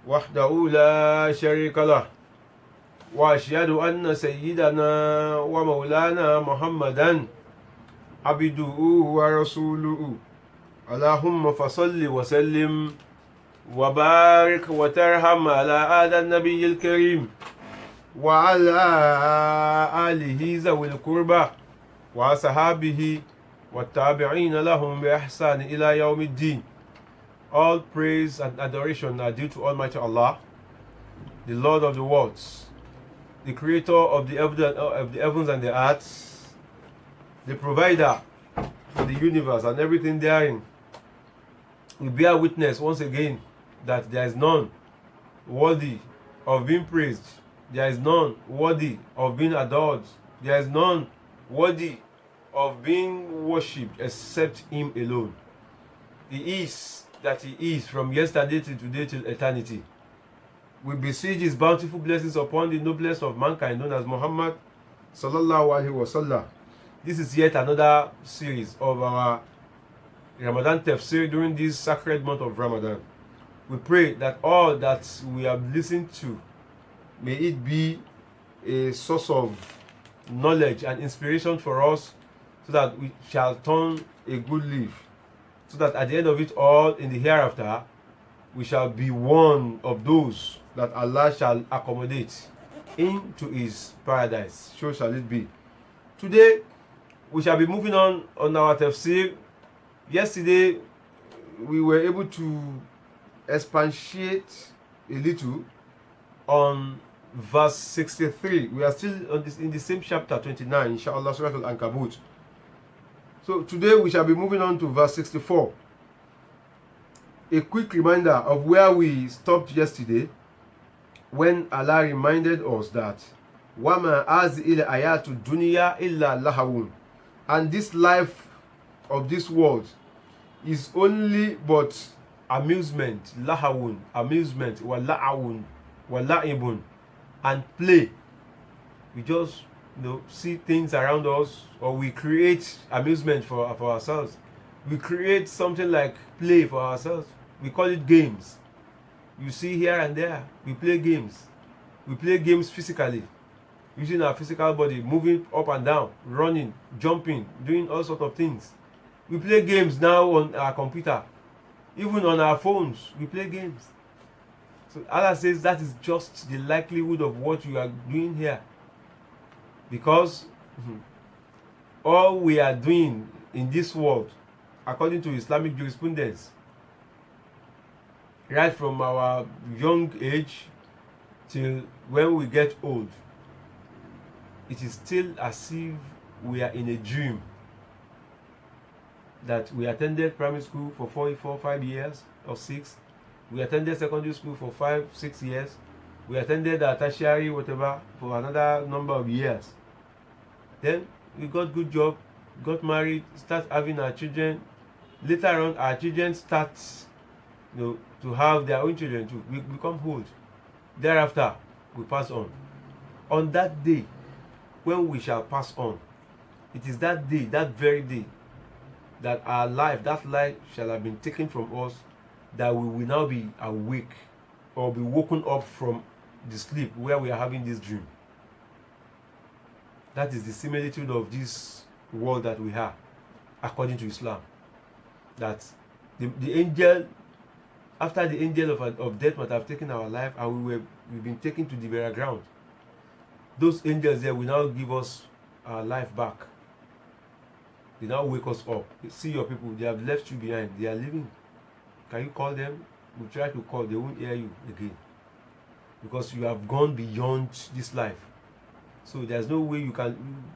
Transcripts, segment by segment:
وحده لا شريك له وأشهد أن سيدنا ومولانا محمدا عبده ورسوله اللهم فصل وسلم وبارك وترحم على هذا النبي الكريم وعلى آله ذوي القربى وصحابه والتابعين لهم بإحسان إلى يوم الدين. All praise and adoration are due to Almighty Allah, the Lord of the worlds, the creator of the heavens and the earth, the provider for the universe and everything therein. We bear witness once again that there is none worthy of being praised, there is none worthy of being adored, there is none worthy of being worshipped except Him alone. He is that He is from yesterday till today till eternity. We beseech His bountiful blessings upon the noblest of mankind known as Muhammad sallallahu alaihi wasallam. This is yet another series of our Ramadan Tafsir during this sacred month of Ramadan. We pray that all that we have listened to, may it be a source of knowledge and inspiration for us, so that we shall turn a good leaf, so that at the end of it all, in the hereafter, we shall be one of those that Allah shall accommodate into His paradise. So shall it be. Today, we shall be moving on our tafsir. Yesterday, we were able to expatiate a little on verse 63. We are still in the same chapter 29, inshallah, Surah Al-Ankabut. So today we shall be moving on to verse 64. A quick reminder of where we stopped yesterday, when Allah reminded us that وَمَا أَزِئِ الْآيَاتُ الدُّنْيَا إِلَّا لَهَوٌ, and this life of this world is only but amusement, lahawun, amusement, wala'awun, wala'ibun, and play. We just see things around us, or we create amusement for ourselves. We create something like play for ourselves. We call it games. You see here and there, we play games. We play games physically, using our physical body, moving up and down, running, jumping, doing all sorts of things. We play games now on our computer. Even on our phones, we play games. So Allah says that is just the likelihood of what you are doing here. Because all we are doing in this world, according to Islamic jurisprudence, right from our young age till when we get old, it is still as if we are in a dream. That we attended primary school for 5 years or 6. We attended secondary school for 5, 6 years. We attended a tertiary, whatever, for another number of years. Then we got good job, got married, start having our children. Later on, our children start to have their own children too. We become old. Thereafter, we pass on. On that day, when we shall pass on, it is that day, that very day, that our life, that life shall have been taken from us, that we will now be awake or be woken up from the sleep where we are having this dream. That is the similitude of this world that we have, according to Islam. That the angel, after the angel of death might have taken our life, and we've been taken to the burial ground, those angels there will now give us our life back. They now wake us up. See your people, they have left you behind. They are leaving. Can you call them? We try to call, they won't hear you again. Because you have gone beyond this life. So there's no way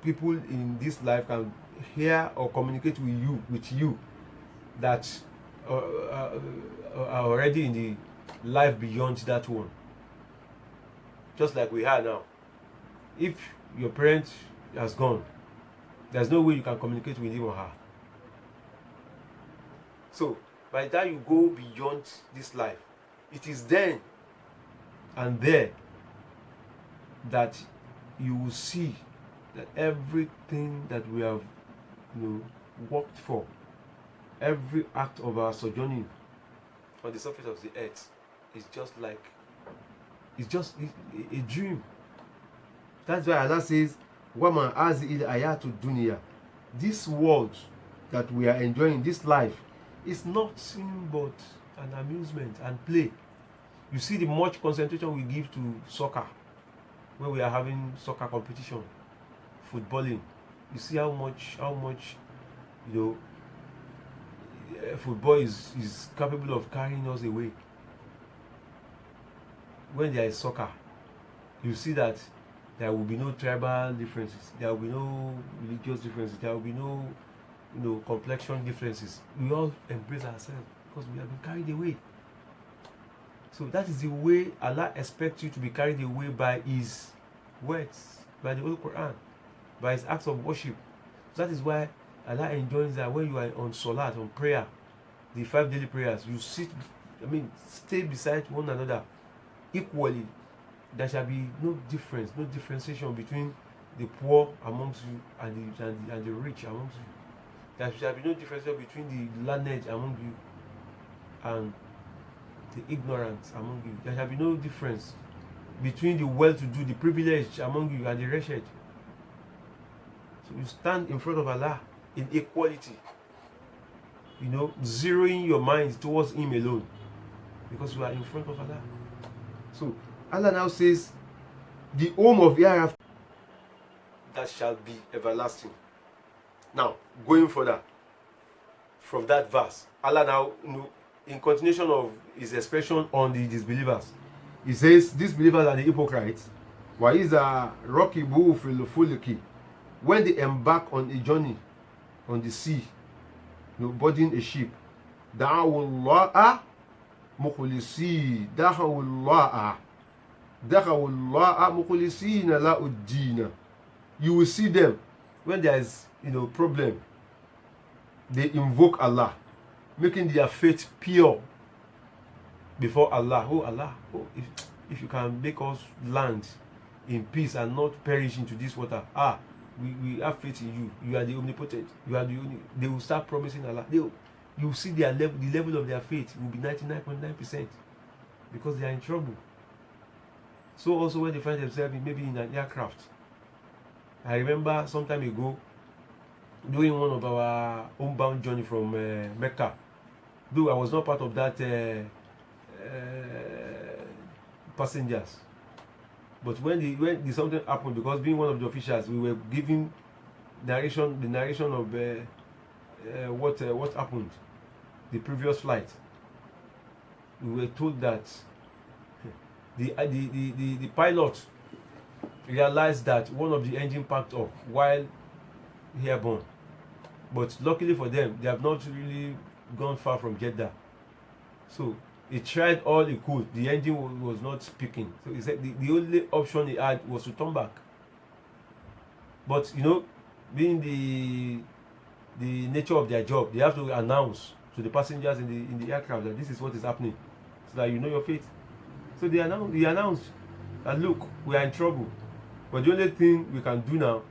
people in this life can hear or communicate with you that are already in the life beyond that one. Just like we are now. If your parent has gone, there's no way you can communicate with him or her. So, by the time you go beyond this life, it is then and there that you will see that everything that we have worked for, every act of our sojourning on the surface of the earth, is just like It's just a dream. That's why Allah says, "Wama azil ayatu dunya." This world that we are enjoying, this life, is nothing but an amusement and play. You see the much concentration we give to soccer, when we are having soccer competition, footballing. You see how much football is capable of carrying us away. When there is soccer, you see that there will be no tribal differences, there will be no religious differences, there will be no complexion differences. We all embrace ourselves because we have been carried away. So that is the way Allah expects you to be carried away by His words, by the Holy Quran, by His acts of worship. So that is why Allah enjoys that when you are on salat, on prayer, the 5 daily prayers, you stay beside one another equally. There shall be no difference, no differentiation between the poor amongst you and the rich amongst you. There shall be no differentiation between the learned among you and the ignorant among you. There shall be no difference between the well-to-do, the privileged among you and the wretched. So you stand in front of Allah in equality, zeroing your mind towards Him alone, because you are in front of Allah. So Allah now says, the home of hereafter, that shall be everlasting. Now, going further from that verse, Allah now, in continuation of His expression on the disbelievers, He says, these believers are the hypocrites. وَإِذَا رَكِبُوا فِي الْفُلْكِ, when they embark on a journey on the sea, boarding a ship, دَعَوُوا اللَّهَ مُخْلِصِينَ دَعَوُوا اللَّهَ مُخْلِصِينَ لَهُ الدِّينَ. You will see them when there is problem, they invoke Allah, making their faith pure before Allah. Oh Allah, if you can make us land in peace and not perish into this water, we have faith in you. You are the omnipotent. You are the only. They will start promising Allah. You see the level of their faith will be 99.9%, because they are in trouble. So also when they find themselves maybe in an aircraft. I remember some time ago doing one of our homebound journey from Mecca. Though I was not part of that passengers, but when something happened, because being one of the officials, we were giving the narration of what happened the previous flight. We were told that the pilot realized that one of the engine packed up while airborne, but luckily for them, they have not really gone far from Jeddah. So he tried all he could. The engine was not speaking. So he said the only option he had was to turn back. But being the nature of their job, they have to announce to the passengers in the aircraft that this is what is happening, so that you know your fate. So he announced that, look, we are in trouble, but the only thing we can do now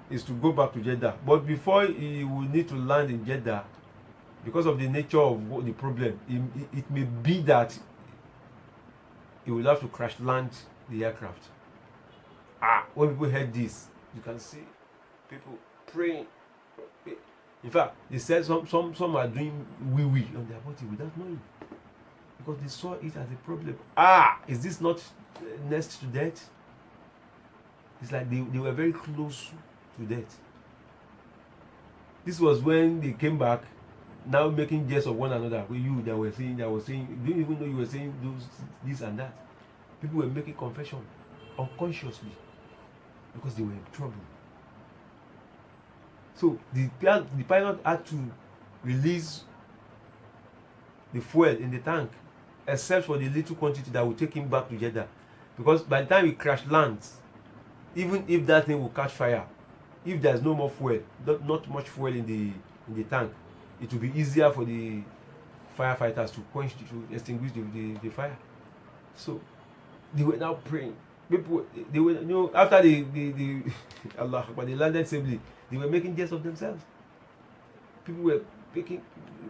is to go back to Jeddah. But before he will need to land in Jeddah, because of the nature of the problem, it may be that he will have to crash land the aircraft. When people heard this, you can see people praying. In fact, they said some are doing wee on their body without knowing, because they saw it as a problem. Is this not next to death? It's like they were very close to death. This was when they came back, now making jest of one another. With you that was saying, you didn't even know you were saying this and that. People were making confession unconsciously because they were in trouble. So the pilot had to release the fuel in the tank, except for the little quantity that would take him back to Jeddah. Because by the time he crash lands, even if that thing will catch fire, if there's no more fuel, not much fuel in the tank, it will be easier for the firefighters to extinguish the fire. So they were now praying. People, they were, after the Allah, but they landed safely, they were making jest of themselves. People were making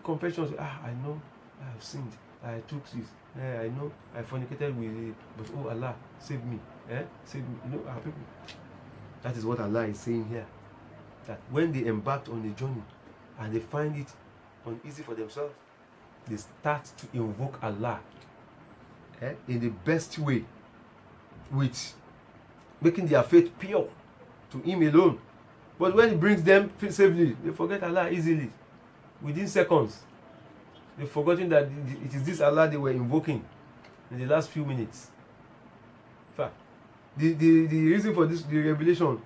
confessions. I know I have sinned. I took this. I know I fornicated with it, but oh Allah, save me. Save me. You know, our people. That is what Allah is saying here. That when they embarked on the journey and they find it uneasy for themselves, they start to invoke Allah in the best way, with making their faith pure to Him alone. But when He brings them safely, they forget Allah easily. Within seconds, they've forgotten that it is this Allah they were invoking in the last few minutes. In fact, the reason for this, the revelation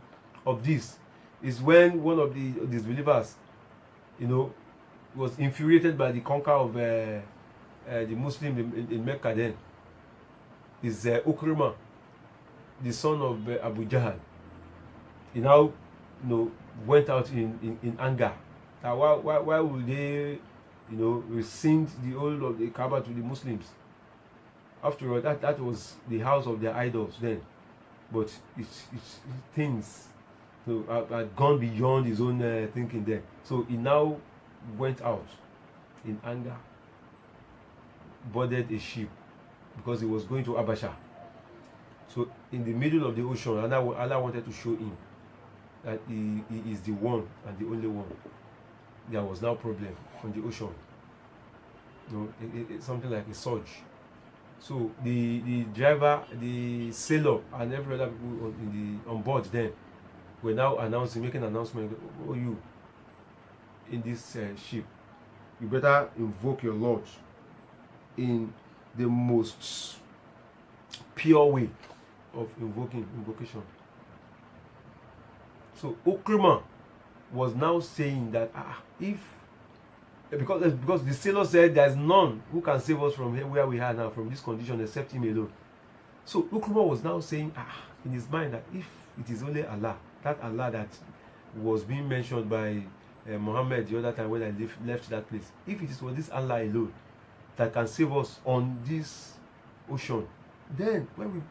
of this, is when one of the disbelievers, was infuriated by the conquer of the Muslim in Mecca then. Is Ukrima, the son of Abu Jahl. He now went out in anger. Now why would they rescind the whole of the Kaaba to the Muslims? After all, that was the house of their idols then. But it's things had gone beyond his own thinking there. So he now went out in anger, boarded a ship, because he was going to Abasha. So in the middle of the ocean, Allah wanted to show him that he is the one and the only one. There was now problem on the ocean. It's something like a surge. So the driver, the sailor, and every other people on board then were now making announcement. Oh, you in this ship, you better invoke your Lord in the most pure way of invocation. So Ukrima was now saying that because the sailor said there's none who can save us from here where we are now, from this condition, except Him alone. So Ukrima was now saying in his mind that if it is only Allah, that Allah that was being mentioned by Muhammad the other time when I left that place, if it is for this Allah alone that can save us on this ocean, then when we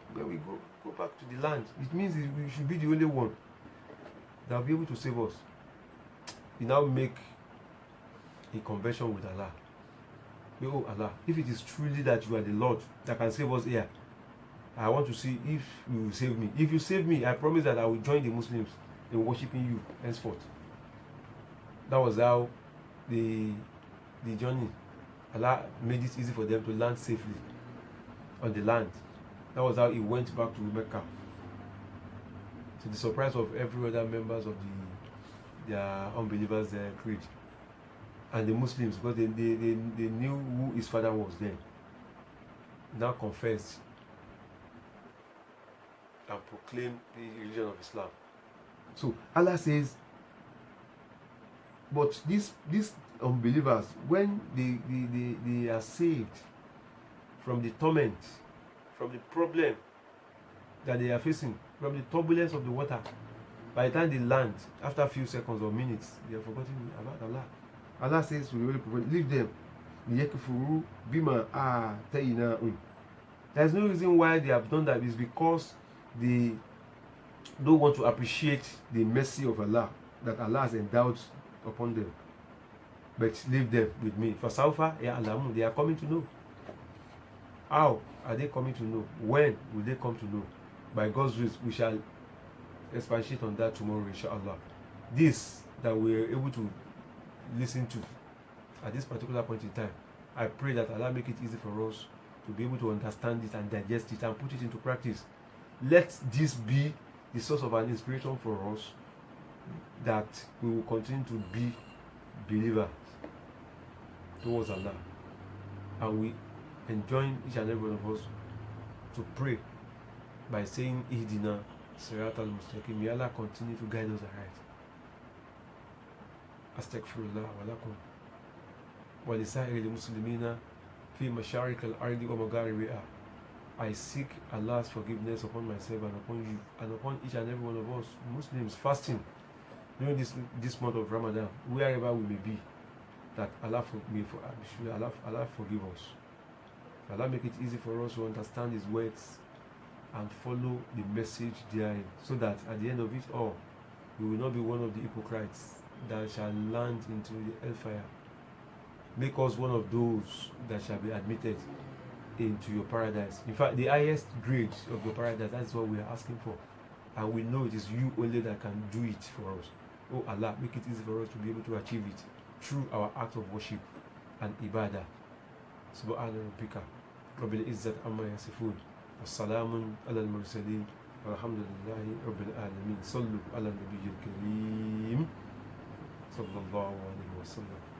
go back to the land, it means we should be the only one that will be able to save us. He now make a convention with Allah. Oh Allah, if it is truly that you are the Lord that can save us here, I want to see if you will save me. If you save me, I promise that I will join the Muslims in worshiping you henceforth. That was how the journey, Allah made it easy for them to land safely on the land. That was how he went back to Mecca, to the surprise of every other members of their unbelievers creed, and the Muslims, because they knew who his father was then. Now confessed and proclaimed the religion of Islam. So Allah says, but these unbelievers, when they are saved from the torment, from the problem that they are facing, from the turbulence of the water, by the time they land, after a few seconds or minutes, they have forgotten about Allah. Allah says to the Holy Prophet, leave them. There's no reason why they have done that. It's because they don't want to appreciate the mercy of Allah that Allah has endowed upon them. But leave them with me. For Saufa, they are coming to know. How are they coming to know? When will they come to know? By God's grace, we shall expatiate on that tomorrow, inshallah. This that we are able to listen to at this particular point in time, I pray that Allah make it easy for us to be able to understand it and digest it and put it into practice. Let this be the source of an inspiration for us, that we will continue to be believers towards Allah, and we enjoin each and every one of us to pray by saying Ihdina Sirat al-Mustaqim. May Allah continue to guide us aright. Astaghfirullah wa lakum wa lisa'iril muslimina fi masharik al-ardi wa magharibiha. I seek Allah's forgiveness upon myself and upon you and upon each and every one of us Muslims fasting during this month of Ramadan, wherever we may be, that Allah forgive us. Allah make it easy for us to understand His words and follow the message therein, so that at the end of it all, we will not be one of the hypocrites that shall land into the hellfire. make us one of those that shall be admitted into your paradise. In fact, the highest grade of your paradise, that's what we are asking for. And we know it is you only that can do it for us. Oh Allah, make it easy for us to be able to achieve it through our act of worship and ibadah. Subhana rabbika rabbil izzat amma yasifun wassalamun ala al-mursalin walhamdulillahi rabbil alamin. Sallu ala nabiyyil kareem sallallahu alayhi wa sallam.